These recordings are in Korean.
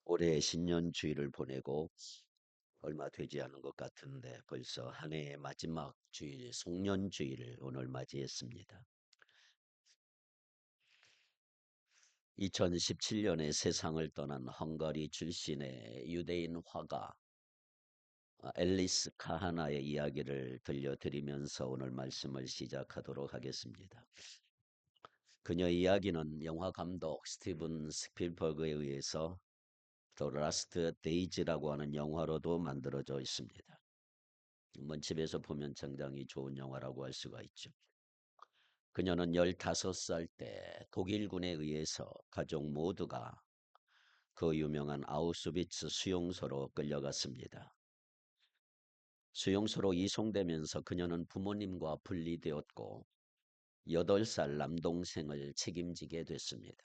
올해 신년주의를 보내고 얼마 되지 않은 것 같은데 벌써 한 해의 마지막 주일, 송년주의를 오늘 맞이했습니다. 2017년에 세상을 떠난 헝가리 출신의 유대인 화가 앨리스 카하나의 이야기를 들려드리면서 오늘 말씀을 시작하도록 하겠습니다. 그녀의 이야기는 영화 감독 스티븐 스필버그에 의해서 더 라스트 데이즈라고 하는 영화로도 만들어져 있습니다. 집에서 보면 상당히 좋은 영화라고 할 수가 있죠. 그녀는 15살 때 독일군에 의해서 가족 모두가 그 유명한 아우슈비츠 수용소로 끌려갔습니다. 수용소로 이송되면서 그녀는 부모님과 분리되었고 8살 남동생을 책임지게 됐습니다.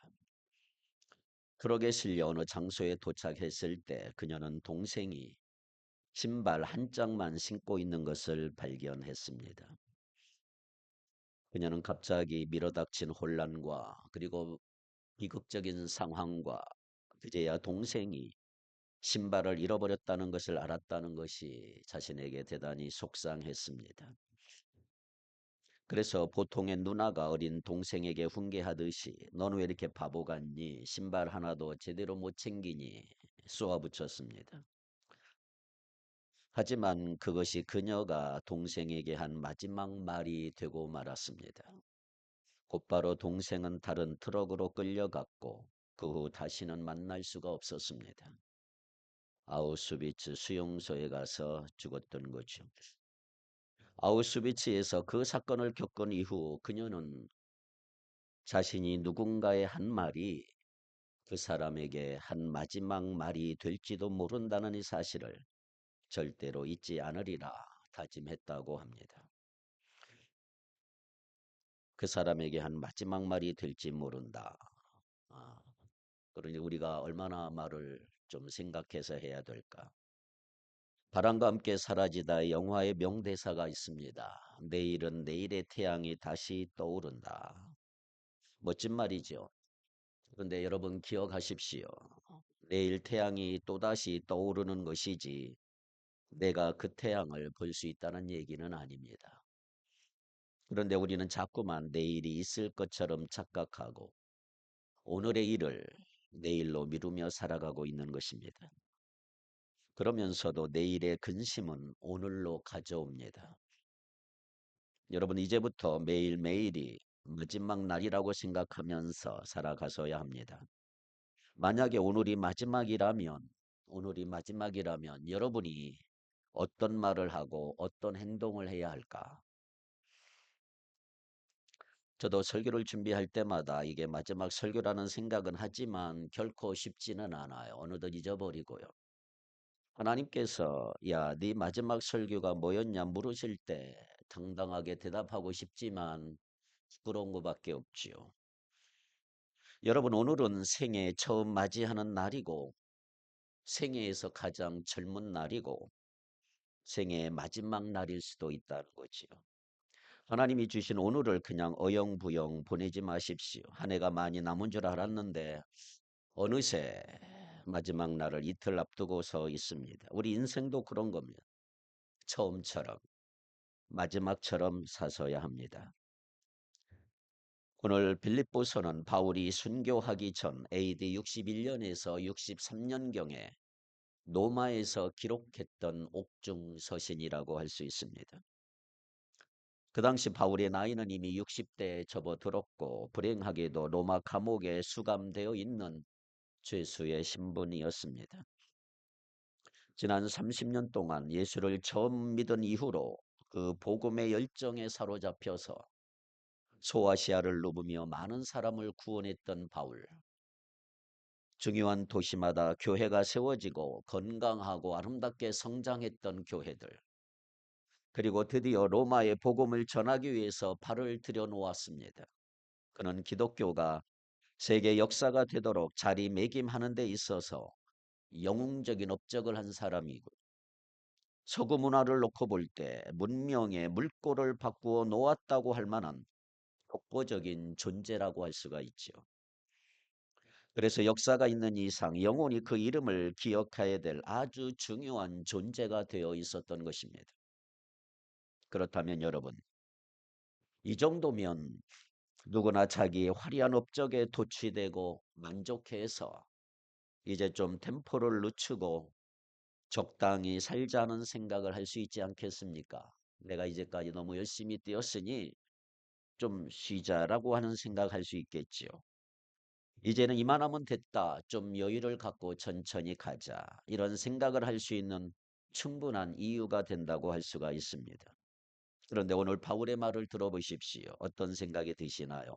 트럭에 실려 어느 장소에 도착했을 때 그녀는 동생이 신발 한 짝만 신고 있는 것을 발견했습니다. 그녀는 갑자기 밀어닥친 혼란과 그리고 비극적인 상황과 그제야 동생이 신발을 잃어버렸다는 것을 알았다는 것이 자신에게 대단히 속상했습니다. 그래서 보통의 누나가 어린 동생에게 훈계하듯이 너는 왜 이렇게 바보 같니? 신발 하나도 제대로 못 챙기니? 쏘아붙였습니다. 하지만 그것이 그녀가 동생에게 한 마지막 말이 되고 말았습니다. 곧바로 동생은 다른 트럭으로 끌려갔고 그 후 다시는 만날 수가 없었습니다. 아우슈비츠 수용소에 가서 죽었던 거죠. 아우슈비츠에서 그 사건을 겪은 이후 그녀는 자신이 누군가의 한 말이 그 사람에게 한 마지막 말이 될지도 모른다는 이 사실을 절대로 잊지 않으리라 다짐했다고 합니다. 그 사람에게 한 마지막 말이 될지 모른다. 그러니 우리가 얼마나 말을 좀 생각해서 해야 될까? 바람과 함께 사라지다 영화의 명대사가 있습니다. 내일은 내일의 태양이 다시 떠오른다. 멋진 말이죠. 그런데 여러분 기억하십시오. 내일 태양이 또다시 떠오르는 것이지 내가 그 태양을 볼 수 있다는 얘기는 아닙니다. 그런데 우리는 자꾸만 내일이 있을 것처럼 착각하고 오늘의 일을 내일로 미루며 살아가고 있는 것입니다. 그러면서도 내일의 근심은 오늘로 가져옵니다. 여러분 이제부터 매일매일이 마지막 날이라고 생각하면서 살아가셔야 합니다. 만약에 오늘이 마지막이라면 여러분이 어떤 말을 하고 어떤 행동을 해야 할까? 저도 설교를 준비할 때마다 이게 마지막 설교라는 생각은 하지만 결코 쉽지는 않아요. 어느덧 잊어버리고요. 하나님께서 야, 네 마지막 설교가 뭐였냐 물으실 때 당당하게 대답하고 싶지만 부끄러운 것밖에 없지요. 여러분 오늘은 생애 처음 맞이하는 날이고 생애에서 가장 젊은 날이고 생애의 마지막 날일 수도 있다는 거지요. 하나님이 주신 오늘을 그냥 어영부영 보내지 마십시오. 한 해가 많이 남은 줄 알았는데 어느새 마지막 날을 이틀 앞두고서 있습니다. 우리 인생도 그런 겁니다. 처음처럼 마지막처럼 사서야 합니다. 오늘 빌립보서는 바울이 순교하기 전 AD 61년에서 63년경에 로마에서 기록했던 옥중 서신이라고 할 수 있습니다. 그 당시 바울의 나이는 이미 60대에 접어들었고 불행하게도 로마 감옥에 수감되어 있는 죄수의 신분이었습니다. 지난 30년 동안 예수를 처음 믿은 이후로 그 복음의 열정에 사로잡혀서 소아시아를 누비며 많은 사람을 구원했던 바울. 중요한 도시마다 교회가 세워지고 건강하고 아름답게 성장했던 교회들. 그리고 드디어 로마의 복음을 전하기 위해서 발을 들여놓았습니다. 그는 기독교가 세계 역사가 되도록 자리매김하는 데 있어서 영웅적인 업적을 한 사람이고 서구 문화를 놓고 볼 때 문명의 물꼬를 바꾸어 놓았다고 할 만한 독보적인 존재라고 할 수가 있죠. 그래서 역사가 있는 이상 영원히 그 이름을 기억해야 될 아주 중요한 존재가 되어 있었던 것입니다. 그렇다면 여러분, 이 정도면 누구나 자기의 화려한 업적에 도취되고 만족해서 이제 좀 템포를 늦추고 적당히 살자는 생각을 할 수 있지 않겠습니까? 내가 이제까지 너무 열심히 뛰었으니 좀 쉬자라고 하는 생각할 수 있겠지요. 이제는 이만하면 됐다. 좀 여유를 갖고 천천히 가자. 이런 생각을 할 수 있는 충분한 이유가 된다고 할 수가 있습니다. 그런데 오늘 바울의 말을 들어보십시오. 어떤 생각이 드시나요?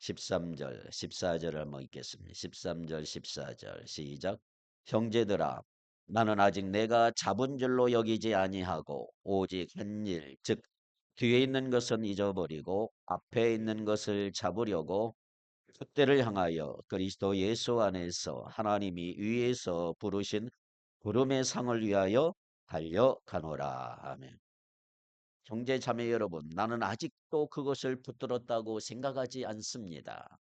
13절, 14절을 한번 읽겠습니다. 13절, 14절 시작. 형제들아, 나는 아직 내가 잡은 줄로 여기지 아니하고 오직 한 일, 즉 뒤에 있는 것은 잊어버리고 앞에 있는 것을 잡으려고 그때를 향하여 그리스도 예수 안에서 하나님이 위에서 부르신 부름의 상을 위하여 달려가노라. 아멘. 형제 자매 여러분, 나는 아직도 그것을 붙들었다고 생각하지 않습니다.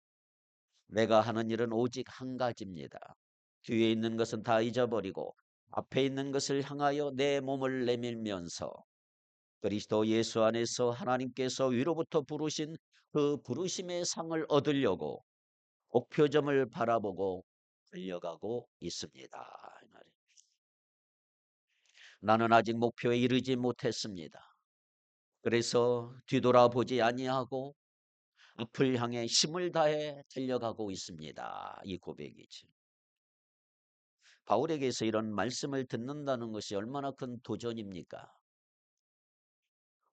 내가 하는 일은 오직 한 가지입니다. 뒤에 있는 것은 다 잊어버리고 앞에 있는 것을 향하여 내 몸을 내밀면서 그리스도 예수 안에서 하나님께서 위로부터 부르신 그 부르심의 상을 얻으려고 목표점을 바라보고 달려가고 있습니다. 나는 아직 목표에 이르지 못했습니다. 그래서 뒤돌아보지 아니하고 앞을 향해 힘을 다해 달려가고 있습니다. 이 고백이죠. 바울에게서 이런 말씀을 듣는다는 것이 얼마나 큰 도전입니까?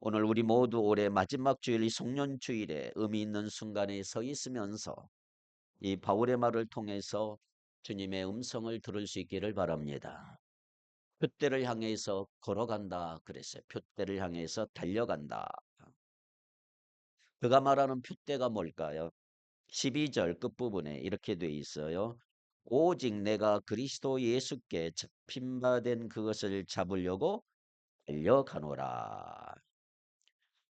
오늘 우리 모두 올해 마지막 주일 이 송년주일에 의미 있는 순간에 서 있으면서 이 바울의 말을 통해서 주님의 음성을 들을 수 있기를 바랍니다. 표대를 향해서 걸어간다 그랬어요. 표대를 향해서 달려간다. 그가 말하는 표대가 뭘까요? 12절 끝부분에 이렇게 돼 있어요. 오직 내가 그리스도 예수께 잡힌 바 된 그것을 잡으려고 달려가노라.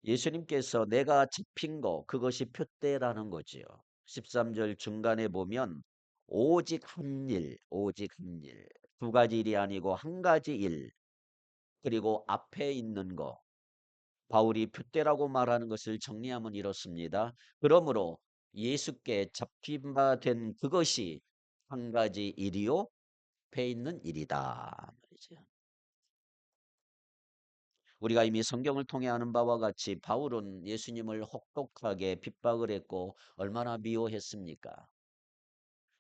예수님께서 내가 잡힌 거 그것이 표대라는 거지요. 13절 중간에 보면 오직 한 일, 오직 한 일. 두 가지 일이 아니고 한 가지 일. 그리고 앞에 있는 거. 바울이 표대라고 말하는 것을 정리하면 이렇습니다. 그러므로 예수께 잡힌 바 된 그것이 한 가지 일이요. 앞에 있는 일이다. 말이죠. 우리가 이미 성경을 통해 아는 바와 같이 바울은 예수님을 혹독하게 핍박을 했고 얼마나 미워했습니까?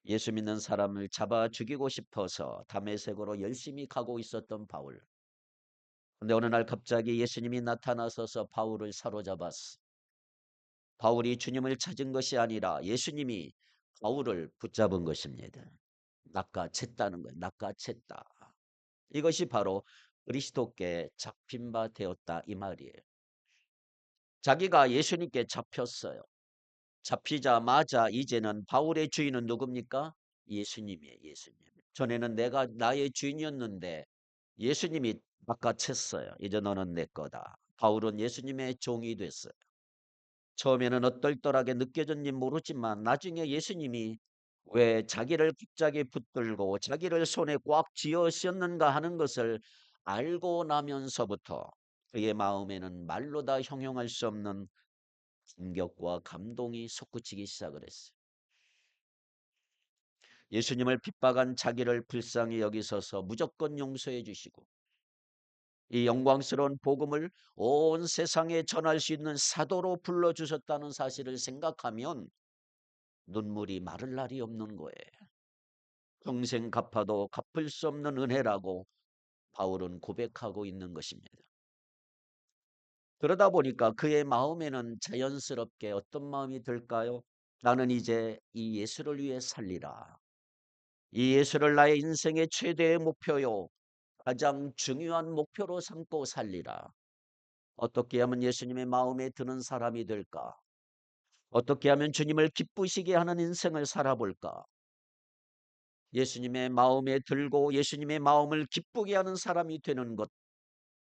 예수 믿는 사람을 잡아 죽이고 싶어서 다메섹으로 열심히 가고 있었던 바울. 근데 어느 날 갑자기 예수님이 나타나셔서 바울을 사로잡았어. 바울이 주님을 찾은 것이 아니라 예수님이 바울을 붙잡은 것입니다. 낚아챘다는 거예요. 낚아챘다. 이것이 바로 그리스도께 잡힌 바 되었다 이 말이에요. 자기가 예수님께 잡혔어요. 잡히자마자 이제는 바울의 주인은 누굽니까? 예수님이에요. 예수님. 전에는 내가 나의 주인이었는데 예수님이 낚아챘어요. 이제 너는 내 거다. 바울은 예수님의 종이 됐어요. 처음에는 어떨떨하게 느껴졌는지 모르지만 나중에 예수님이 왜 자기를 갑자기 붙들고 자기를 손에 꽉 쥐어쓰었는가 하는 것을 알고 나면서부터 그의 마음에는 말로 다 형용할 수 없는 감격과 감동이 솟구치기 시작을 했어요. 예수님을 핍박한 자기를 불쌍히 여기셔서 무조건 용서해 주시고 이 영광스러운 복음을 온 세상에 전할 수 있는 사도로 불러주셨다는 사실을 생각하면 눈물이 마를 날이 없는 거예요. 평생 갚아도 갚을 수 없는 은혜라고 바울은 고백하고 있는 것입니다. 그러다 보니까 그의 마음에는 자연스럽게 어떤 마음이 들까요? 나는 이제 이 예수를 위해 살리라. 이 예수를 나의 인생의 최대의 목표요. 가장 중요한 목표로 삼고 살리라. 어떻게 하면 예수님의 마음에 드는 사람이 될까? 어떻게 하면 주님을 기쁘시게 하는 인생을 살아볼까? 예수님의 마음에 들고 예수님의 마음을 기쁘게 하는 사람이 되는 것.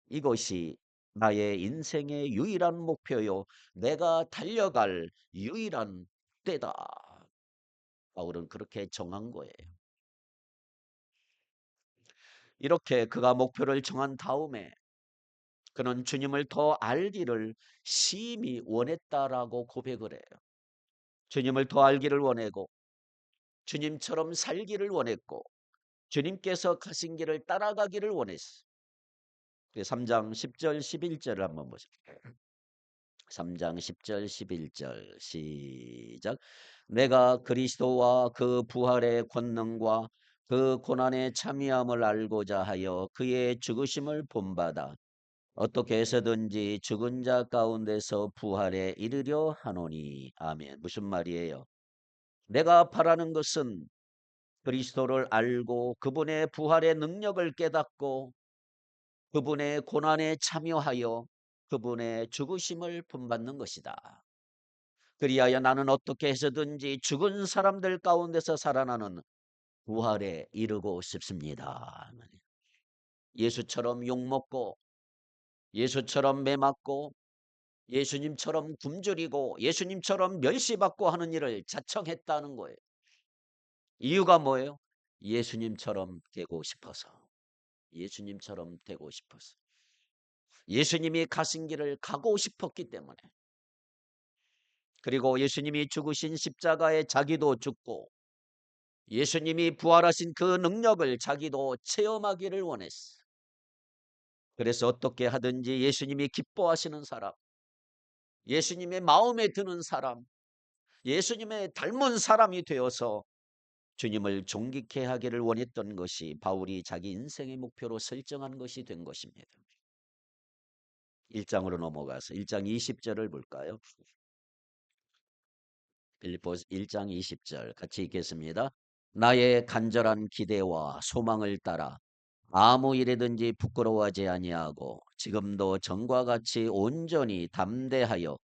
이것이 나의 인생의 유일한 목표요. 내가 달려갈 유일한 때다. 바울은 그렇게 정한 거예요. 이렇게 그가 목표를 정한 다음에 그는 주님을 더 알기를 심히 원했다라고 고백을 해요. 주님을 더 알기를 원하고 주님처럼 살기를 원했고 주님께서 가신 길을 따라가기를 원했어. 3장 10절 11절을 한번 보세요. 3장 10절 11절 시작. 내가 그리스도와 그 부활의 권능과 그 고난의 참여함을 알고자 하여 그의 죽으심을 본받아 어떻게 해서든지 죽은 자 가운데서 부활에 이르려 하노니. 아멘. 무슨 말이에요? 내가 바라는 것은 그리스도를 알고 그분의 부활의 능력을 깨닫고 그분의 고난에 참여하여 그분의 죽으심을 본받는 것이다. 그리하여 나는 어떻게 해서든지 죽은 사람들 가운데서 살아나는 부활에 이르고 싶습니다. 예수처럼 욕먹고 예수처럼 매맞고 예수님처럼 굶주리고 예수님처럼 멸시받고 하는 일을 자청했다는 거예요. 이유가 뭐예요? 예수님처럼 되고 싶어서. 예수님처럼 되고 싶어서. 예수님이 가신 길을 가고 싶었기 때문에. 그리고 예수님이 죽으신 십자가에 자기도 죽고 예수님이 부활하신 그 능력을 자기도 체험하기를 원했어. 그래서 어떻게 하든지 예수님이 기뻐하시는 사람, 예수님의 마음에 드는 사람, 예수님의 닮은 사람이 되어서 주님을 존귀케 하기를 원했던 것이 바울이 자기 인생의 목표로 설정한 것이 된 것입니다. 1장으로 넘어가서 1장 20절을 볼까요? 빌립보서 1장 20절 같이 읽겠습니다. 나의 간절한 기대와 소망을 따라 아무 일에든지 부끄러워하지 아니하고 지금도 전과 같이 온전히 담대하여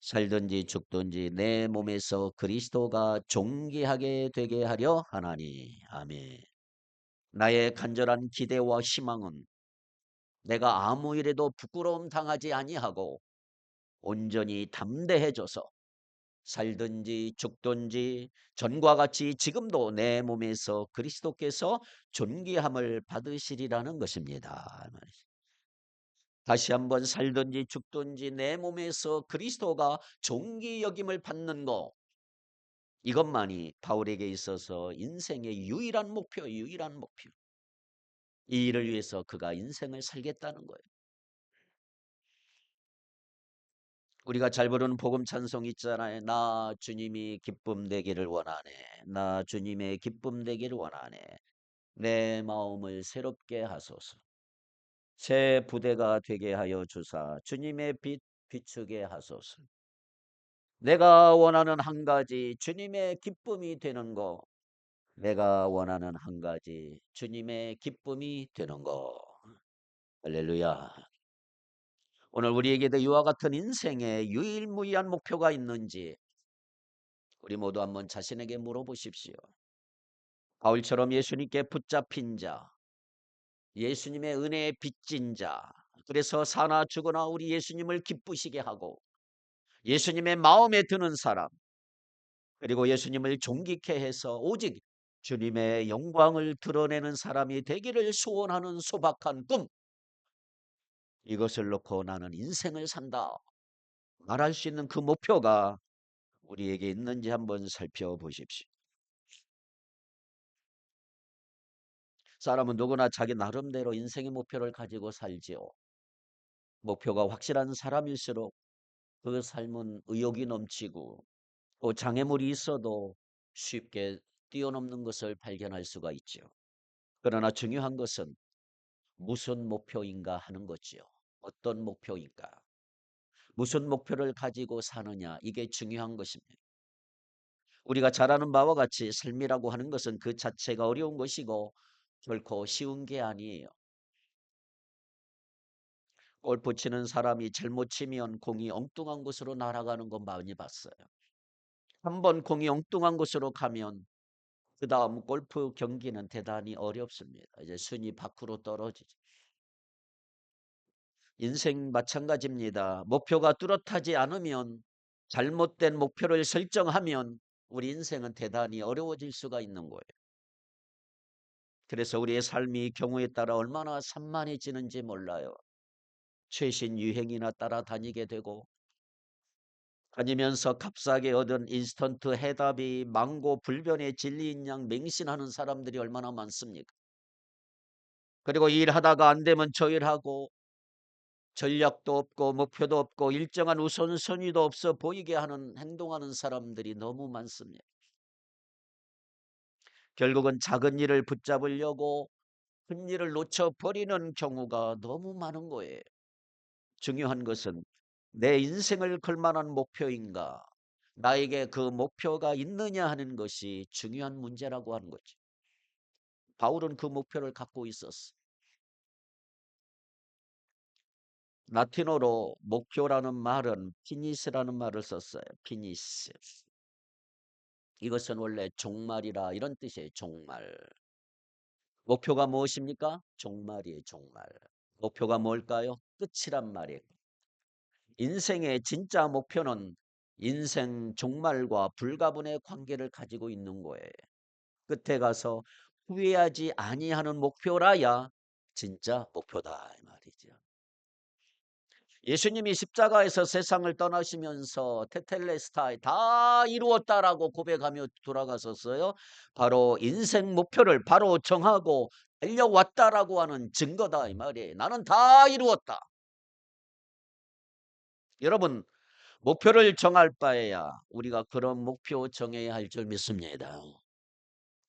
살든지 죽든지 내 몸에서 그리스도가 존귀하게 되게 하려 하나니. 아멘. 나의 간절한 기대와 희망은 내가 아무 일에도 부끄러움 당하지 아니하고 온전히 담대해져서 살든지 죽든지 전과 같이 지금도 내 몸에서 그리스도께서 존귀함을 받으시리라는 것입니다. 다시 한번 살든지 죽든지 내 몸에서 그리스도가 존귀 여김을 받는 것, 이것만이 바울에게 있어서 인생의 유일한 목표, 유일한 목표. 이 일을 위해서 그가 인생을 살겠다는 거예요. 우리가 잘 부르는 복음 찬송 있잖아요. 나 주님이 기쁨 되기를 원하네. 나 주님의 기쁨 되기를 원하네. 내 마음을 새롭게 하소서. 새 부대가 되게 하여 주사 주님의 빛 비추게 하소서. 내가 원하는 한 가지 주님의 기쁨이 되는 거. 내가 원하는 한 가지 주님의 기쁨이 되는 거. 할렐루야. 오늘 우리에게도 이와 같은 인생의 유일무이한 목표가 있는지 우리 모두 한번 자신에게 물어보십시오. 바울처럼 예수님께 붙잡힌 자, 예수님의 은혜에 빚진 자, 그래서 사나 죽으나 우리 예수님을 기쁘시게 하고 예수님의 마음에 드는 사람, 그리고 예수님을 존귀케 해서 오직 주님의 영광을 드러내는 사람이 되기를 소원하는 소박한 꿈, 이것을 놓고 나는 인생을 산다 말할 수 있는 그 목표가 우리에게 있는지 한번 살펴보십시오. 사람은 누구나 자기 나름대로 인생의 목표를 가지고 살지요. 목표가 확실한 사람일수록 그 삶은 의욕이 넘치고 또 장애물이 있어도 쉽게 뛰어넘는 것을 발견할 수가 있죠. 그러나 중요한 것은 무슨 목표인가 하는 거지요. 어떤 목표인가? 무슨 목표를 가지고 사느냐? 이게 중요한 것입니다. 우리가 잘 아는 바와 같이 삶이라고 하는 것은 그 자체가 어려운 것이고 결코 쉬운 게 아니에요. 골프 치는 사람이 잘못 치면 공이 엉뚱한 곳으로 날아가는 거 많이 봤어요. 한번 공이 엉뚱한 곳으로 가면 그 다음 골프 경기는 대단히 어렵습니다. 이제 순위 밖으로 떨어지죠. 인생 마찬가지입니다. 목표가 뚜렷하지 않으면 잘못된 목표를 설정하면 우리 인생은 대단히 어려워질 수가 있는 거예요. 그래서 우리의 삶이 경우에 따라 얼마나 산만해지는지 몰라요. 최신 유행이나 따라다니게 되고 다니면서 값싸게 얻은 인스턴트 해답이 망고불변의 진리인 양 맹신하는 사람들이 얼마나 많습니까? 그리고 일하다가 안 되면 저 일하고 전략도 없고 목표도 없고 일정한 우선순위도 없어 보이게 하는 행동하는 사람들이 너무 많습니다. 결국은 작은 일을 붙잡으려고 큰 일을 놓쳐버리는 경우가 너무 많은 거예요. 중요한 것은 내 인생을 걸만한 목표인가? 나에게 그 목표가 있느냐 하는 것이 중요한 문제라고 하는 거죠. 바울은 그 목표를 갖고 있었어. 라틴어로 목표라는 말은 피니스라는 말을 썼어요. 피니스. 이것은 원래 종말이라 이런 뜻이에요. 종말. 목표가 무엇입니까? 종말이에요. 종말. 목표가 뭘까요? 끝이란 말이에요. 인생의 진짜 목표는 인생 종말과 불가분의 관계를 가지고 있는 거예요. 끝에 가서 후회하지 아니하는 목표라야 진짜 목표다 이 말이죠. 예수님이 십자가에서 세상을 떠나시면서 테텔레스타이 다 이루었다라고 고백하며 돌아가셨어요. 바로 인생 목표를 바로 정하고 달려왔다라고 하는 증거다 이 말이에요. 나는 다 이루었다. 여러분 목표를 정할 바에야 우리가 그런 목표 정해야 할 줄 믿습니다.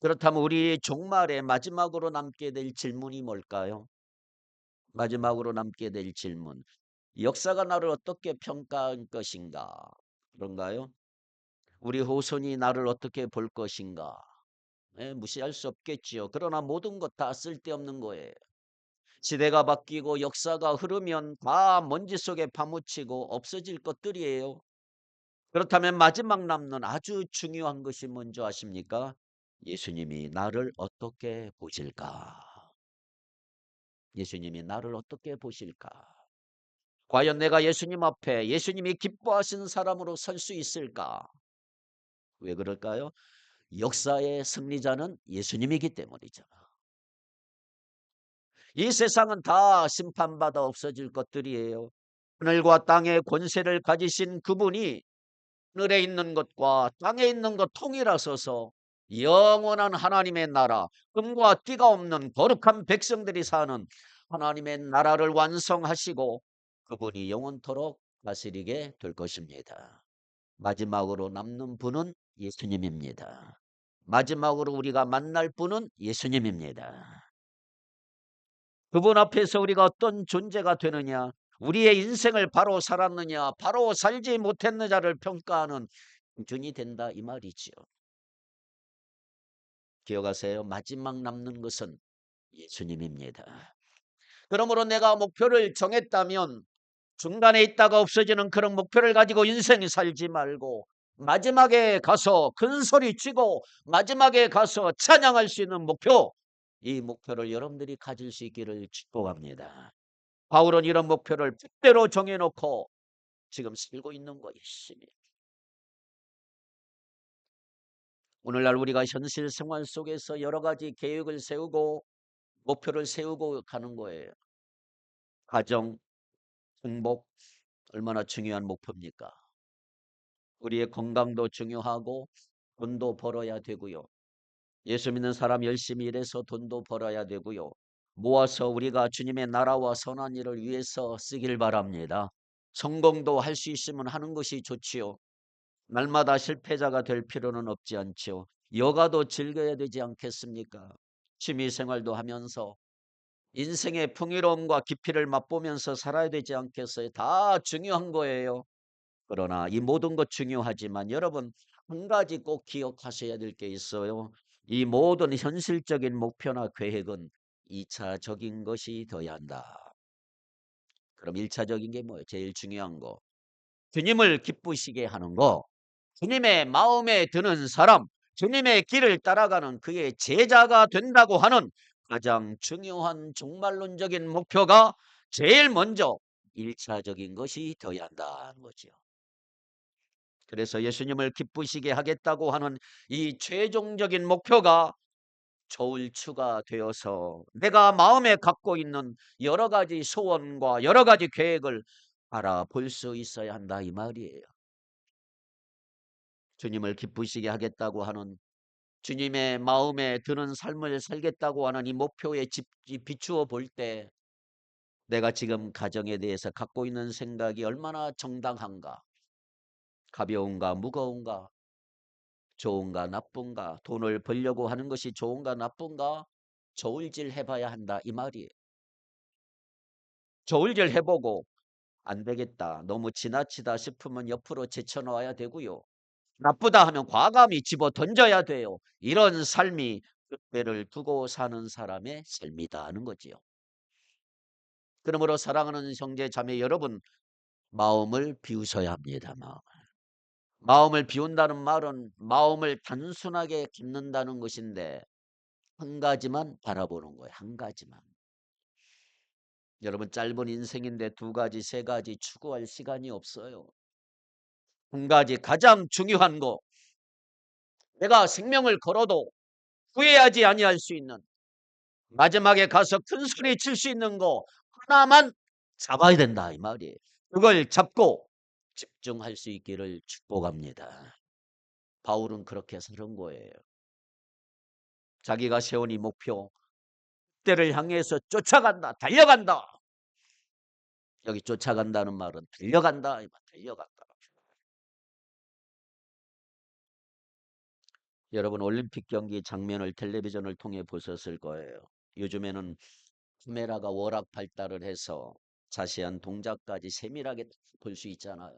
그렇다면 우리 종말에 마지막으로 남게 될 질문이 뭘까요? 마지막으로 남게 될 질문. 역사가 나를 어떻게 평가할 것인가? 그런가요? 우리 후손이 나를 어떻게 볼 것인가? 무시할 수 없겠지요. 그러나 모든 것 다 쓸데없는 거예요. 시대가 바뀌고 역사가 흐르면 다 먼지 속에 파묻히고 없어질 것들이에요. 그렇다면 마지막 남는 아주 중요한 것이 뭔지 아십니까? 예수님이 나를 어떻게 보실까? 예수님이 나를 어떻게 보실까? 과연 내가 예수님 앞에 예수님이 기뻐하시는 사람으로 설 수 있을까? 왜 그럴까요? 역사의 승리자는 예수님이기 때문이죠. 이 세상은 다 심판받아 없어질 것들이에요. 하늘과 땅의 권세를 가지신 그분이 하늘에 있는 것과 땅에 있는 것 통일하소서 영원한 하나님의 나라, 금과 띠가 없는 거룩한 백성들이 사는 하나님의 나라를 완성하시고 그분이 영원토록 다스리게 될 것입니다. 마지막으로 남는 분은 예수님입니다. 마지막으로 우리가 만날 분은 예수님입니다. 그분 앞에서 우리가 어떤 존재가 되느냐, 우리의 인생을 바로 살았느냐, 바로 살지 못했느냐를 평가하는 기준이 된다 이 말이지요. 기억하세요. 마지막 남는 것은 예수님입니다. 그러므로 내가 목표를 정했다면 중간에 있다가 없어지는 그런 목표를 가지고 인생 살지 말고 마지막에 가서 큰 소리 치고 마지막에 가서 찬양할 수 있는 목표, 이 목표를 여러분들이 가질 수 있기를 축복합니다. 바울은 이런 목표를 뜻대로 정해놓고 지금 살고 있는 것이십니다. 오늘날 우리가 현실 생활 속에서 여러 가지 계획을 세우고 목표를 세우고 가는 거예요. 가정, 행복, 얼마나 중요한 목표입니까? 우리의 건강도 중요하고 돈도 벌어야 되고요. 예수 믿는 사람 열심히 일해서 돈도 벌어야 되고요. 모아서 우리가 주님의 나라와 선한 일을 위해서 쓰길 바랍니다. 성공도 할 수 있으면 하는 것이 좋지요. 날마다 실패자가 될 필요는 없지 않지요. 여가도 즐겨야 되지 않겠습니까? 취미생활도 하면서 인생의 풍요로움과 깊이를 맛보면서 살아야 되지 않겠어요? 다 중요한 거예요. 그러나 이 모든 것 중요하지만 여러분 한 가지 꼭 기억하셔야 될 게 있어요. 이 모든 현실적인 목표나 계획은 2차적인 것이 되어야 한다. 그럼 1차적인 게 뭐예요? 제일 중요한 거. 주님을 기쁘시게 하는 거. 주님의 마음에 드는 사람, 주님의 길을 따라가는 그의 제자가 된다고 하는 가장 중요한 종말론적인 목표가 제일 먼저 1차적인 것이 되어야 한다는 거죠. 그래서 예수님을 기쁘시게 하겠다고 하는 이 최종적인 목표가 저울추가 되어서 내가 마음에 갖고 있는 여러 가지 소원과 여러 가지 계획을 알아볼 수 있어야 한다 이 말이에요. 주님을 기쁘시게 하겠다고 하는, 주님의 마음에 드는 삶을 살겠다고 하는 이 목표에 비추어 볼 때 내가 지금 가정에 대해서 갖고 있는 생각이 얼마나 정당한가, 가벼운가 무거운가, 좋은가 나쁜가, 돈을 벌려고 하는 것이 좋은가 나쁜가 저울질 해봐야 한다 이 말이에요. 저울질 해보고 안 되겠다, 너무 지나치다 싶으면 옆으로 제쳐놓아야 되고요. 나쁘다 하면 과감히 집어 던져야 돼요. 이런 삶이 줏대를 두고 사는 사람의 삶이다 하는 거지요. 그러므로 사랑하는 형제 자매 여러분, 마음을 비우셔야 합니다. 마음을 비운다는 말은 마음을 단순하게 갖는다는 것인데 한 가지만 바라보는 거예요. 한 가지만. 여러분 짧은 인생인데 두 가지, 세 가지 추구할 시간이 없어요. 한 가지 가장 중요한 거, 내가 생명을 걸어도 후회하지 아니할 수 있는, 마지막에 가서 큰 소리 칠 수 있는 거 하나만 잡아야 된다 이 말이에요. 그걸 잡고 집중할 수 있기를 축복합니다. 바울은 그렇게 사는 거예요. 자기가 세운 이 목표, 때를 향해서 쫓아간다, 달려간다. 여기 쫓아간다는 말은 달려간다, 달려간다. 여러분 올림픽 경기 장면을 텔레비전을 통해 보셨을 거예요. 요즘에는 카메라가 워낙 발달을 해서 자세한 동작까지 세밀하게 볼 수 있잖아요.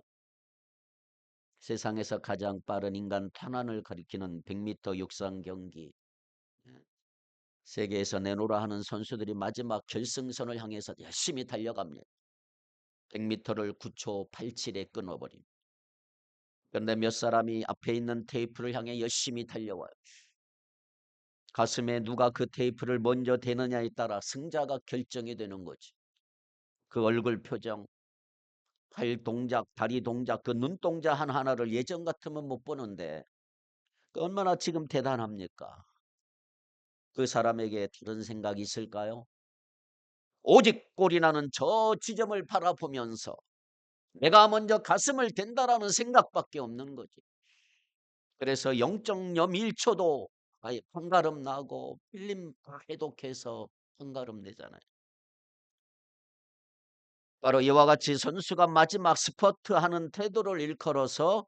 세상에서 가장 빠른 인간 탄환을 가리키는 100m 육상 경기. 세계에서 내놓으라 하는 선수들이 마지막 결승선을 향해서 열심히 달려갑니다. 100m를 9초 87에 끊어버린. 그런데 몇 사람이 앞에 있는 테이프를 향해 열심히 달려와요. 가슴에 누가 그 테이프를 먼저 대느냐에 따라 승자가 결정이 되는 거지. 그 얼굴 표정, 팔 동작, 다리 동작, 그 눈동자 하나하나를 예전 같으면 못 보는데 얼마나 지금 대단합니까? 그 사람에게 다른 생각이 있을까요? 오직 골이 나는 저 지점을 바라보면서 내가 먼저 가슴을 댄다라는 생각밖에 없는 거지. 그래서 0.01초도 아예 판가름 나고 필름 다 해독해서 판가름 내잖아요. 바로 이와 같이 선수가 마지막 스퍼트하는 태도를 일컬어서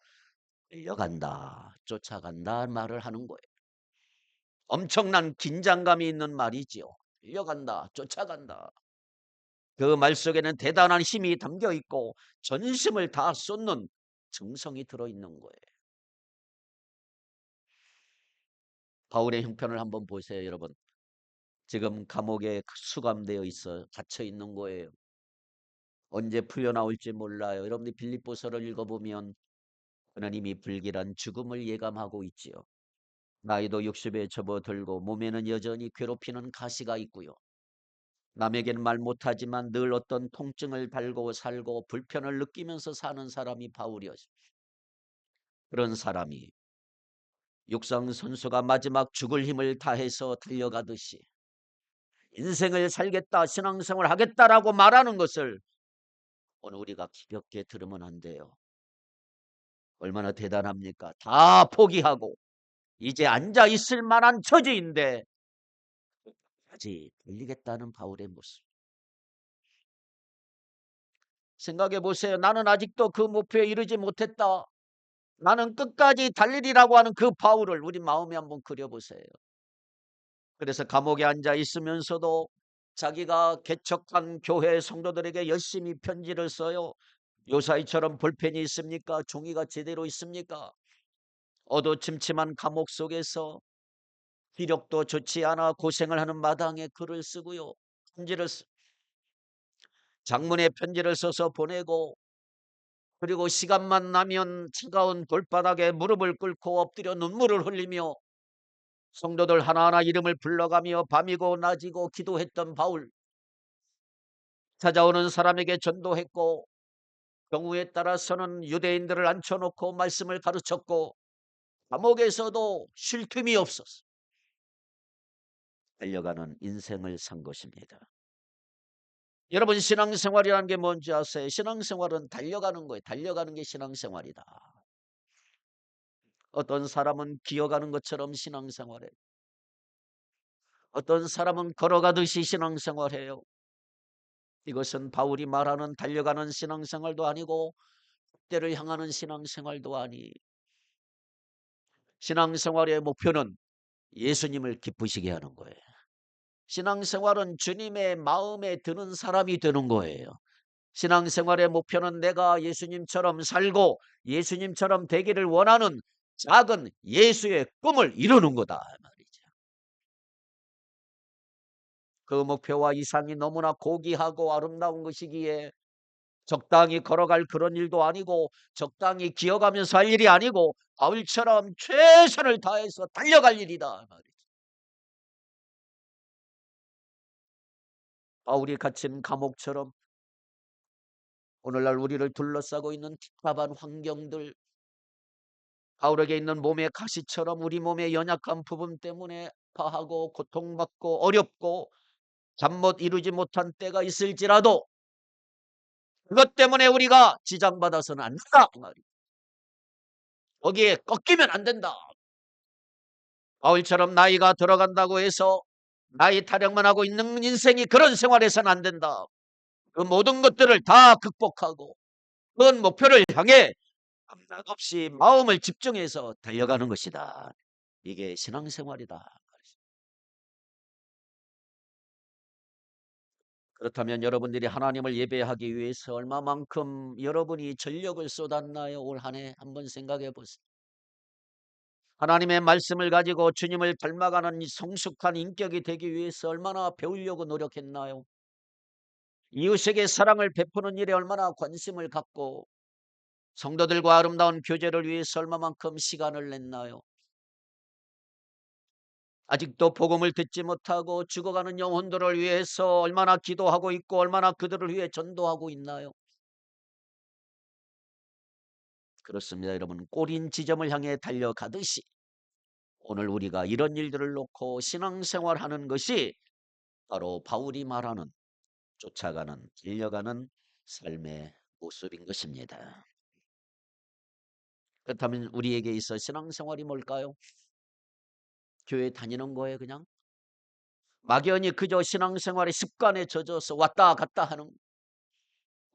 끌려간다, 쫓아간다 말을 하는 거예요. 엄청난 긴장감이 있는 말이지요. 끌려간다, 쫓아간다. 그 말 속에는 대단한 힘이 담겨 있고 전심을 다 쏟는 정성이 들어있는 거예요. 바울의 형편을 한번 보세요, 여러분. 지금 감옥에 수감되어 있어 갇혀 있는 거예요. 언제 풀려나올지 몰라요. 여러분들 빌립보서를 읽어보면 그는 이미 불길한 죽음을 예감하고 있지요. 나이도 60에 접어들고 몸에는 여전히 괴롭히는 가시가 있고요. 남에게는 말 못하지만 늘 어떤 통증을 달고 살고 불편을 느끼면서 사는 사람이 바울이었습니다. 그런 사람이 육상 선수가 마지막 죽을 힘을 다해서 달려가듯이 인생을 살겠다, 신앙생활을 하겠다라고 말하는 것을 오늘 우리가 가볍게 들으면 안 돼요. 얼마나 대단합니까? 다 포기하고 이제 앉아 있을 만한 처지인데 아직 달리겠다는 바울의 모습. 생각해 보세요. 나는 아직도 그 목표에 이르지 못했다. 나는 끝까지 달리리라고 하는 그 바울을 우리 마음에 한번 그려보세요. 그래서 감옥에 앉아 있으면서도 자기가 개척한 교회 성도들에게 열심히 편지를 써요. 요사이처럼 볼펜이 있습니까? 종이가 제대로 있습니까? 어두침침한 감옥 속에서 기력도 좋지 않아 고생을 하는 마당에 글을 쓰고요. 장문의 편지를 써서 보내고, 그리고 시간만 나면 차가운 돌바닥에 무릎을 꿇고 엎드려 눈물을 흘리며 성도들 하나하나 이름을 불러가며 밤이고 낮이고 기도했던 바울. 찾아오는 사람에게 전도했고 경우에 따라서는 유대인들을 앉혀놓고 말씀을 가르쳤고 감옥에서도 쉴 틈이 없었어. 달려가는 인생을 산 것입니다. 여러분, 신앙생활이라는 게 뭔지 아세요? 신앙생활은 달려가는 거예요. 달려가는 게 신앙생활이다. 어떤 사람은 기어가는 것처럼 신앙생활해요. 어떤 사람은 걸어가듯이 신앙생활해요. 이것은 바울이 말하는 달려가는 신앙생활도 아니고 때를 향하는 신앙생활도 아니. 신앙생활의 목표는 예수님을 기쁘시게 하는 거예요. 신앙생활은 주님의 마음에 드는 사람이 되는 거예요. 신앙생활의 목표는 내가 예수님처럼 살고 예수님처럼 되기를 원하는 작은 예수의 꿈을 이루는 거다 말이죠. 그 목표와 이상이 너무나 고귀하고 아름다운 것이기에 적당히 걸어갈 그런 일도 아니고 적당히 기어가면서 할 일이 아니고 바울처럼 최선을 다해서 달려갈 일이다 말이죠. 바울이 갇힌 감옥처럼 오늘날 우리를 둘러싸고 있는 답답한 환경들, 바울에게 있는 몸의 가시처럼 우리 몸의 연약한 부분 때문에 아파하고 고통받고 어렵고 잠 못 이루지 못한 때가 있을지라도 그것 때문에 우리가 지장받아서는 안 된다 말이야. 거기에 꺾이면 안 된다. 바울처럼 나이가 들어간다고 해서 나이 타령만 하고 있는 인생이 그런 생활에서는 안 된다. 그 모든 것들을 다 극복하고 그런 목표를 향해 밤낮 없이 마음을 집중해서 달려가는 것이다. 이게 신앙생활이다. 그렇다면 여러분들이 하나님을 예배하기 위해서 얼마만큼 여러분이 전력을 쏟았나요? 올 한 해 한번 생각해 보세요. 하나님의 말씀을 가지고 주님을 닮아가는 이 성숙한 인격이 되기 위해서 얼마나 배우려고 노력했나요? 이웃에게 사랑을 베푸는 일에 얼마나 관심을 갖고 성도들과 아름다운 교제를 위해서 얼마만큼 시간을 냈나요? 아직도 복음을 듣지 못하고 죽어가는 영혼들을 위해서 얼마나 기도하고 있고 얼마나 그들을 위해 전도하고 있나요? 그렇습니다, 여러분. 꼬린 지점을 향해 달려가듯이 오늘 우리가 이런 일들을 놓고 신앙생활하는 것이 바로 바울이 말하는 쫓아가는, 달려가는 삶의 모습인 것입니다. 그렇다면 우리에게 있어 신앙생활이 뭘까요? 교회 다니는 거예요, 그냥? 막연히 그저 신앙생활의 습관에 젖어서 왔다 갔다 하는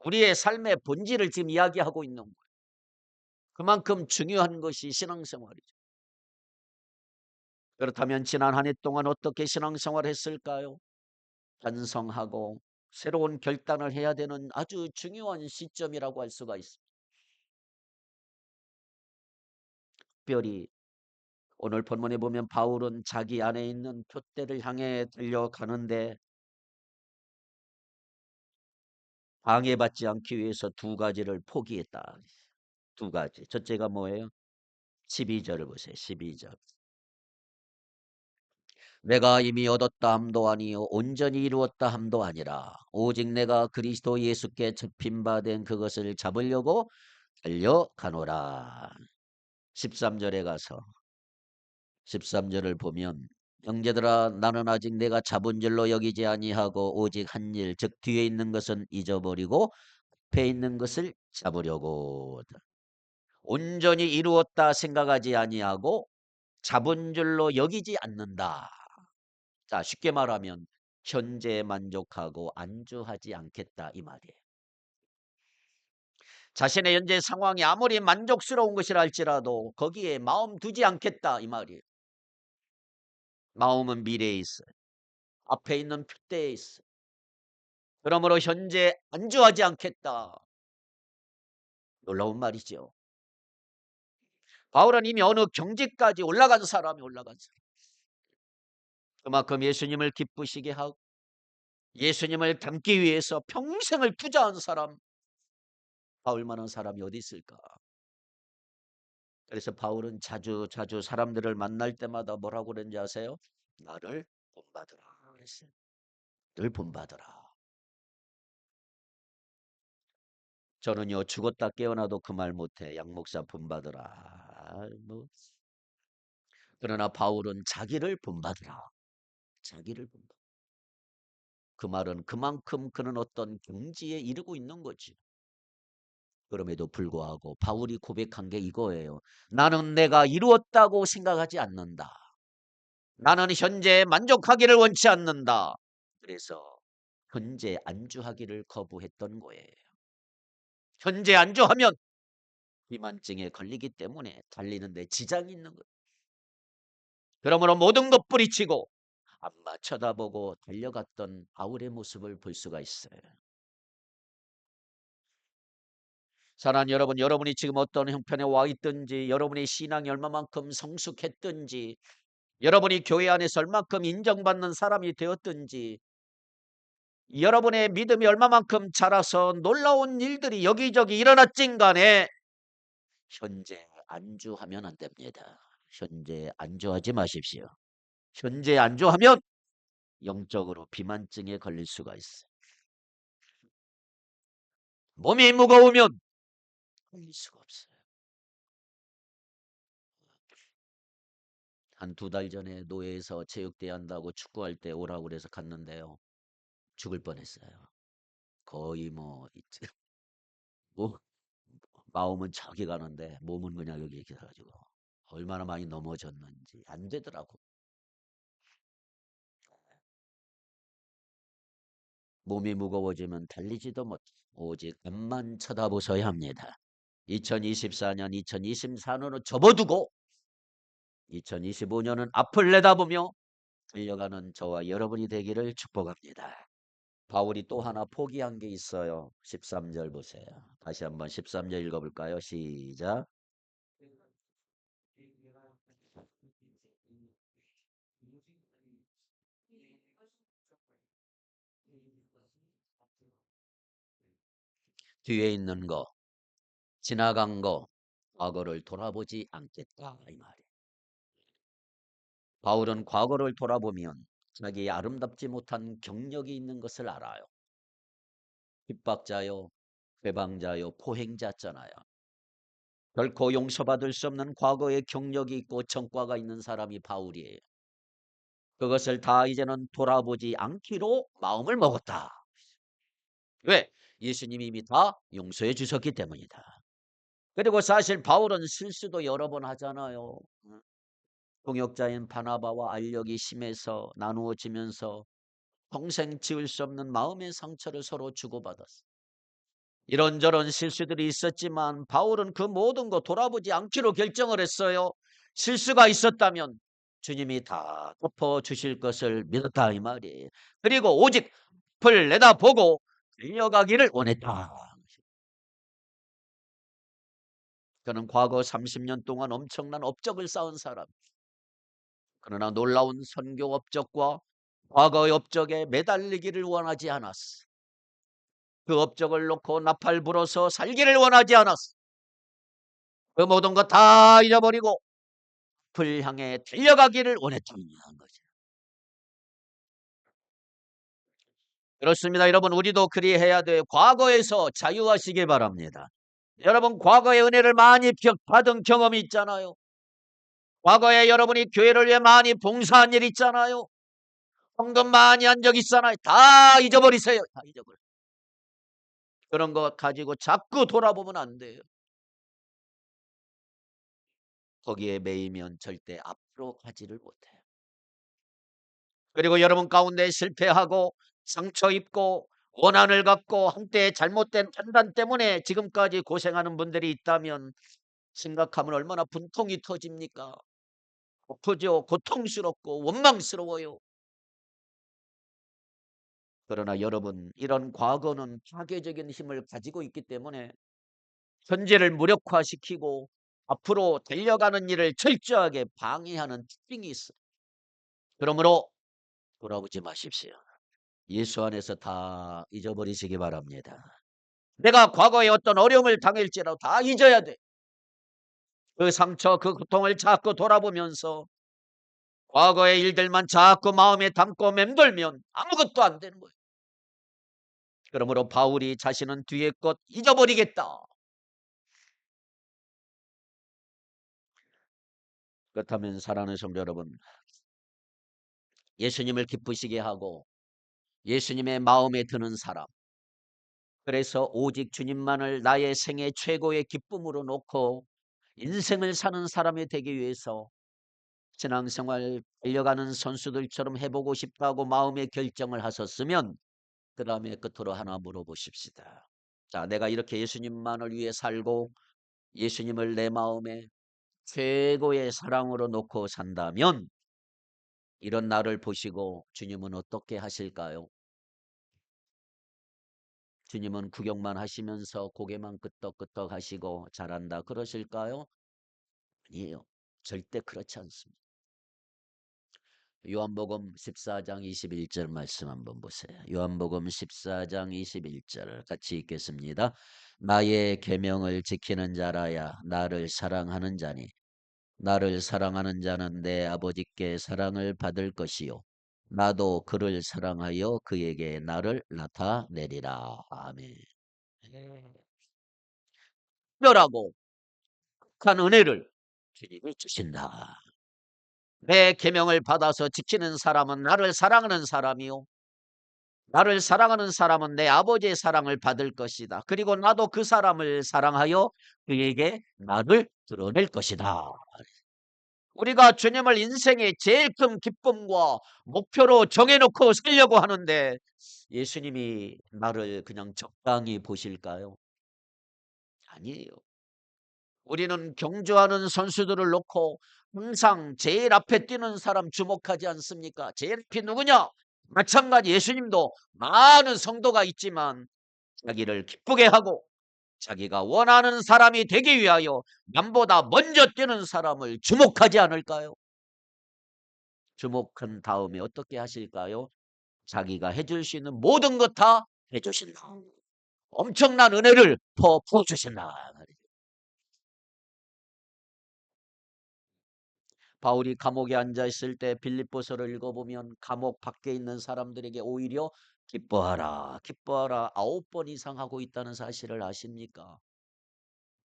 우리의 삶의 본질을 지금 이야기하고 있는 거예요. 그만큼 중요한 것이 신앙생활이죠. 그렇다면 지난 한 해 동안 어떻게 신앙생활을 했을까요? 반성하고 새로운 결단을 해야 되는 아주 중요한 시점이라고 할 수가 있습니다. 특별히 오늘 본문에 보면 바울은 자기 안에 있는 둯대를 향해 달려가는데 방해받지 않기 위해서 두 가지를 포기했다. 두 가지. 첫째가 뭐예요? 12절을 보세요. 12절. 내가 이미 얻었다 함도 아니요 온전히 이루었다 함도 아니라 오직 내가 그리스도 예수께 접힌 바 된 그것을 잡으려고 달려가노라. 13절에 가서 13절을 보면 형제들아 나는 아직 내가 잡은 줄로 여기지 아니하고 오직 한 일 즉 뒤에 있는 것은 잊어버리고 앞에 있는 것을 잡으려고 온전히 이루었다 생각하지 아니하고 잡은 줄로 여기지 않는다. 자, 쉽게 말하면 현재에 만족하고 안주하지 않겠다 이 말이에요. 자신의 현재 상황이 아무리 만족스러운 것이라 할지라도 거기에 마음 두지 않겠다 이 말이에요. 마음은 미래에 있어요. 앞에 있는 표대에 있어요. 그러므로 현재 안주하지 않겠다. 놀라운 말이죠. 바울은 이미 어느 경지까지 올라간 사람이 올라간 사람. 그만큼 예수님을 기쁘시게 하고 예수님을 닮기 위해서 평생을 투자한 사람, 바울만한 사람이 어디 있을까? 그래서 바울은 자주 사람들을 만날 때마다 뭐라고 그랬는지 아세요? 나를 본받으라 그랬어요. 늘 본받으라. 저는요 죽었다 깨어나도 그 말 못해. 양 목사 본받으라. 뭐. 그러나 바울은 자기를 본받으라. 자기를 본받. 그 말은 그만큼 그는 어떤 경지에 이르고 있는 거지. 그럼에도 불구하고 바울이 고백한 게 이거예요. 나는 내가 이루었다고 생각하지 않는다. 나는 현재 만족하기를 원치 않는다. 그래서 현재 안주하기를 거부했던 거예요. 현재 안주하면 비만증에 걸리기 때문에 달리는데 지장이 있는 거예요. 그러므로 모든 것 뿌리치고 안마 쳐다보고 달려갔던 바울의 모습을 볼 수가 있어요. 사랑하는 여러분, 여러분이 지금 어떤 형편에 와 있든지, 여러분의 신앙이 얼마만큼 성숙했든지, 여러분이 교회 안에서 얼마만큼 인정받는 사람이 되었든지, 여러분의 믿음이 얼마만큼 자라서 놀라운 일들이 여기저기 일어났진 간에 현재 안주하면 안 됩니다. 현재 안주하지 마십시오. 현재 안주하면 영적으로 비만증에 걸릴 수가 있어요. 몸이 무거우면 걸릴 수가 없어요. 한 2달 전에 노예에서 체육대회 한다고 축구할 때 오라고 그래서 갔는데요. 죽을 뻔했어요. 거의 뭐 마음은 저기 가는데 몸은 그냥 여기 이렇게 해가지고 얼마나 많이 넘어졌는지 안 되더라고. 몸이 무거워지면 달리지도 못해. 오직 앞만 쳐다보셔야 합니다. 2024년, 2024년은 접어두고 2025년은 앞을 내다보며 달려가는 저와 여러분이 되기를 축복합니다. 바울이 또 하나 포기한 게 있어요. 13절 보세요. 다시 한번 13절 읽어볼까요? 시작. 뒤에 있는 거, 지나간 거, 과거를 돌아보지 않겠다 이 말이에요. 바울은 과거를 돌아보면 자기 아름답지 못한 경력이 있는 것을 알아요. 핍박자요, 회방자요, 포행자잖아요. 결코 용서받을 수 없는 과거의 경력이 있고 전과가 있는 사람이 바울이에요. 그것을 다 이제는 돌아보지 않기로 마음을 먹었다. 왜? 예수님이 이미 다 용서해 주셨기 때문이다. 그리고 사실 바울은 실수도 여러 번 하잖아요. 동역자인 바나바와 알력이 심해서 나누어지면서 평생 지울 수 없는 마음의 상처를 서로 주고받았어. 이런저런 실수들이 있었지만 바울은 그 모든 거 돌아보지 않기로 결정을 했어요. 실수가 있었다면 주님이 다 덮어주실 것을 믿었다 이 말이에요. 그리고 오직 앞을 내다보고 달려가기를 원했다. 그는 과거 30년 동안 엄청난 업적을 쌓은 사람. 그러나 놀라운 선교 업적과 과거의 업적에 매달리기를 원하지 않았어. 그 업적을 놓고 나팔 불어서 살기를 원하지 않았어. 그 모든 거 다 잊어버리고 불 향해 달려가기를 원했다는 거죠. 그렇습니다. 여러분, 우리도 그리해야 돼요. 과거에서 자유하시길 바랍니다. 여러분, 과거의 은혜를 많이 받은 경험이 있잖아요. 과거에 여러분이 교회를 위해 많이 봉사한 일 있잖아요. 헌금 많이 한 적 있잖아요. 다 잊어버리세요. 다 잊어버려. 그런 거 가지고 자꾸 돌아보면 안 돼요. 거기에 매이면 절대 앞으로 가지를 못해요. 그리고 여러분 가운데 실패하고 상처 입고 원한을 갖고 한때 잘못된 판단 때문에 지금까지 고생하는 분들이 있다면 생각하면 얼마나 분통이 터집니까? 아프죠. 고통스럽고 원망스러워요. 그러나 여러분, 이런 과거는 파괴적인 힘을 가지고 있기 때문에 현재를 무력화시키고 앞으로 달려가는 일을 철저하게 방해하는 특징이 있어요. 그러므로 돌아보지 마십시오. 예수 안에서 다 잊어버리시기 바랍니다. 내가 과거에 어떤 어려움을 당할지라도 다 잊어야 돼. 그 상처, 그 고통을 자꾸 돌아보면서 과거의 일들만 자꾸 마음에 담고 맴돌면 아무것도 안 되는 거예요. 그러므로 바울이 자신은 뒤의 것 잊어버리겠다. 그렇다면 사랑하는 성도 여러분, 예수님을 기쁘시게 하고 예수님의 마음에 드는 사람, 그래서 오직 주님만을 나의 생애 최고의 기쁨으로 놓고 인생을 사는 사람이 되기 위해서 신앙생활 달려가는 선수들처럼 해보고 싶다고 마음의 결정을 하셨으면 그 다음에 끝으로 하나 물어보십시다. 자, 내가 이렇게 예수님만을 위해 살고 예수님을 내 마음에 최고의 사랑으로 놓고 산다면 이런 나를 보시고 주님은 어떻게 하실까요? 주님은 구경만 하시면서 고개만 끄덕끄덕 하시고 잘한다 그러실까요? 아니에요. 절대 그렇지 않습니다. 요한복음 14장 21절 말씀 한번 보세요. 요한복음 14장 21절 같이 읽겠습니다. 나의 계명을 지키는 자라야 나를 사랑하는 자니 나를 사랑하는 자는 내 아버지께 사랑을 받을 것이요 나도 그를 사랑하여 그에게 나를 나타내리라. 아멘. 특별하고 큰 은혜를 주님이 주신다. 내 계명을 받아서 지키는 사람은 나를 사랑하는 사람이요 나를 사랑하는 사람은 내 아버지의 사랑을 받을 것이다. 그리고 나도 그 사람을 사랑하여 그에게 나를 드러낼 것이다. 우리가 주님을 인생의 제일 큰 기쁨과 목표로 정해놓고 살려고 하는데 예수님이 나를 그냥 적당히 보실까요? 아니에요. 우리는 경주하는 선수들을 놓고 항상 제일 앞에 뛰는 사람 주목하지 않습니까? 제일 앞이 누구냐? 마찬가지 예수님도 많은 성도가 있지만 자기를 기쁘게 하고 자기가 원하는 사람이 되기 위하여 남보다 먼저 뛰는 사람을 주목하지 않을까요? 주목한 다음에 어떻게 하실까요? 자기가 해줄 수 있는 모든 것 다 해주신다. 엄청난 은혜를 퍼주신다. 바울이 감옥에 앉아 있을 때 빌립보서를 읽어보면 감옥 밖에 있는 사람들에게 오히려 기뻐하라, 기뻐하라 9번 이상 하고 있다는 사실을 아십니까?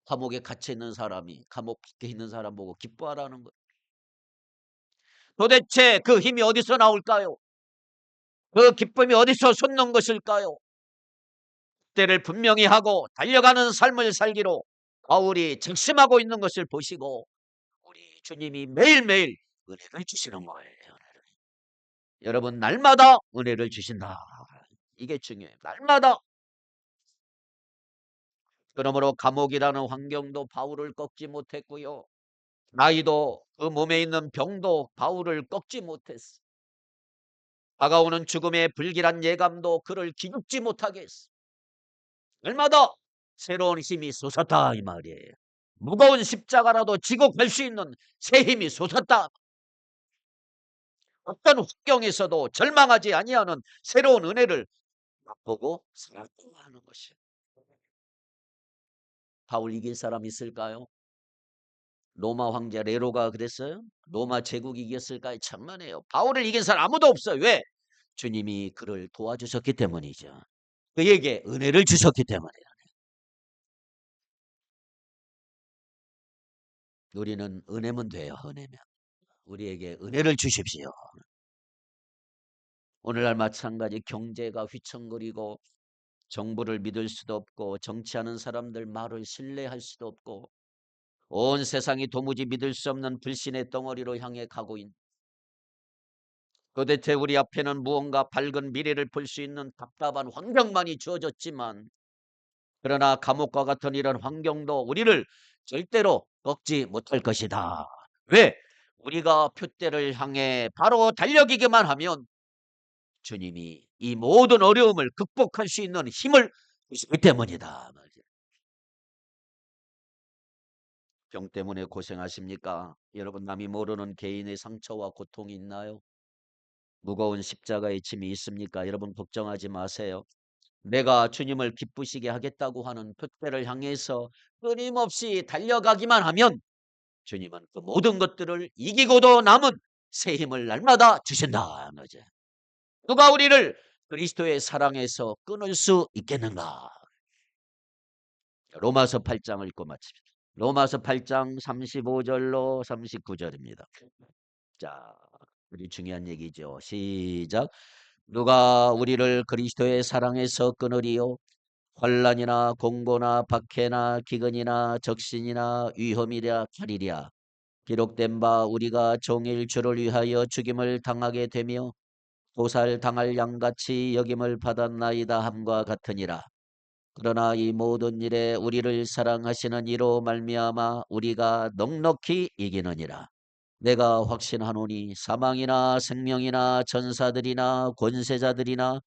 감옥에 갇혀 있는 사람이 감옥 밖에 있는 사람 보고 기뻐하라는 것. 도대체 그 힘이 어디서 나올까요? 그 기쁨이 어디서 솟는 것일까요? 때를 분명히 하고 달려가는 삶을 살기로 바울이 작심하고 있는 것을 보시고 우리 주님이 매일매일 은혜를 주시는 거예요. 여러분 날마다 은혜를 주신다. 이게 중요해요. 날마다. 그러므로 감옥이라는 환경도 바울을 꺾지 못했고요. 나이도 그 몸에 있는 병도 바울을 꺾지 못했어. 다가오는 죽음의 불길한 예감도 그를 기죽지 못하게 했어. 날마다 새로운 힘이 솟았다 이 말이에요. 무거운 십자가라도 지고 갈 수 있는 새 힘이 솟았다. 어떤 환경에서도 절망하지 아니하는 새로운 은혜를 맛보고 살았다고 하는 것이에요. 바울 이길 사람 있을까요? 로마 황제 네로가 그랬어요? 로마 제국이 이겼을까요? 천만에요. 바울을 이긴 사람 아무도 없어요. 왜? 주님이 그를 도와주셨기 때문이죠. 그에게 은혜를 주셨기 때문이에요. 우리는 은혜면 돼요. 은혜면. 우리에게 은혜를 주십시오. 오늘날 마찬가지 경제가 휘청거리고 정부를 믿을 수도 없고 정치하는 사람들 말을 신뢰할 수도 없고 온 세상이 도무지 믿을 수 없는 불신의 덩어리로 향해 가고 있는 도대체 우리 앞에는 무언가 밝은 미래를 볼 수 있는 답답한 환경만이 주어졌지만 그러나 감옥과 같은 이런 환경도 우리를 절대로 꺾지 못할 것이다. 왜? 우리가 표대를 향해 바로 달려기기만 하면 주님이 이 모든 어려움을 극복할 수 있는 힘을 주시기 때문이다. 병 때문에 고생하십니까? 여러분 남이 모르는 개인의 상처와 고통이 있나요? 무거운 십자가의 짐이 있습니까? 여러분 걱정하지 마세요. 내가 주님을 기쁘시게 하겠다고 하는 표대를 향해서 끊임없이 달려가기만 하면 주님은 그 모든 것들을 이기고도 남은 새 힘을 날마다 주신다. 누가 우리를 그리스도의 사랑에서 끊을 수 있겠는가? 로마서 8장을 읽고 마칩니다. 로마서 8장 35절로 39절입니다. 자, 우리 중요한 얘기죠. 시작. 누가 우리를 그리스도의 사랑에서 끊으리요? 환난이나 공고나 박해나 기근이나 적신이나 위험이랴 칼이랴. 기록된 바 우리가 종일 주를 위하여 죽임을 당하게 되며 도살당할 양같이 여김을 받았나이다 함과 같으니라. 그러나 이 모든 일에 우리를 사랑하시는 이로 말미암아 우리가 넉넉히 이기느니라. 내가 확신하노니 사망이나 생명이나 전사들이나 권세자들이나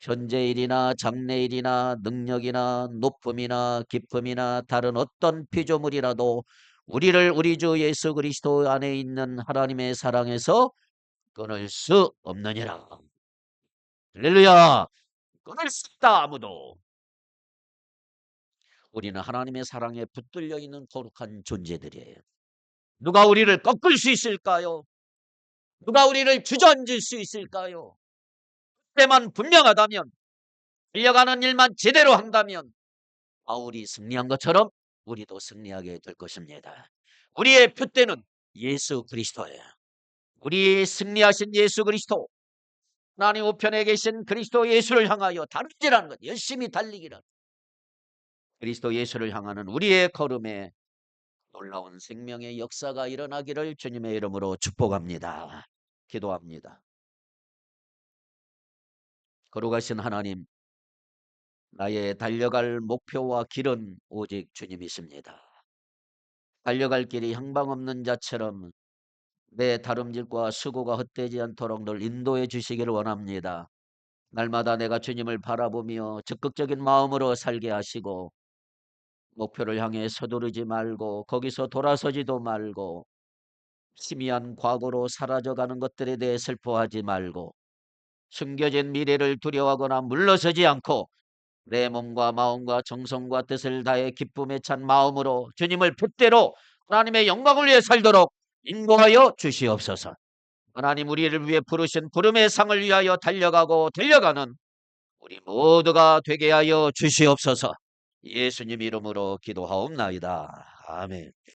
현재일이나 장래일이나 능력이나 높음이나 깊음이나 다른 어떤 피조물이라도 우리를 우리 주 예수 그리스도 안에 있는 하나님의 사랑에서 끊을 수 없느니라. 할렐루야. 끊을 수 없다 아무도. 우리는 하나님의 사랑에 붙들려 있는 거룩한 존재들이에요. 누가 우리를 꺾을 수 있을까요? 누가 우리를 주저앉을 수 있을까요? 그때만 분명하다면, 달려가는 일만 제대로 한다면 바울이 승리한 것처럼 우리도 승리하게 될 것입니다. 우리의 표대는 예수 그리스도예요. 우리 승리하신 예수 그리스도, 하나님 우편에 계신 그리스도 예수를 향하여 다르지라는 것, 열심히 달리기란 그리스도 예수를 향하는 우리의 걸음에 놀라운 생명의 역사가 일어나기를 주님의 이름으로 축복합니다. 기도합니다. 거룩하신 하나님, 나의 달려갈 목표와 길은 오직 주님이십니다. 달려갈 길이 향방 없는 자처럼 내 다름질과 수고가 헛되지 않도록 늘 인도해 주시기를 원합니다. 날마다 내가 주님을 바라보며 적극적인 마음으로 살게 하시고 목표를 향해 서두르지 말고 거기서 돌아서지도 말고 희미한 과거로 사라져가는 것들에 대해 슬퍼하지 말고 숨겨진 미래를 두려워하거나 물러서지 않고 내 몸과 마음과 정성과 뜻을 다해 기쁨에 찬 마음으로 주님을 붙대로 하나님의 영광을 위해 살도록 인도하여 주시옵소서. 하나님 우리를 위해 부르신 부름의 상을 위하여 달려가는 우리 모두가 되게 하여 주시옵소서. 예수님 이름으로 기도하옵나이다. 아멘.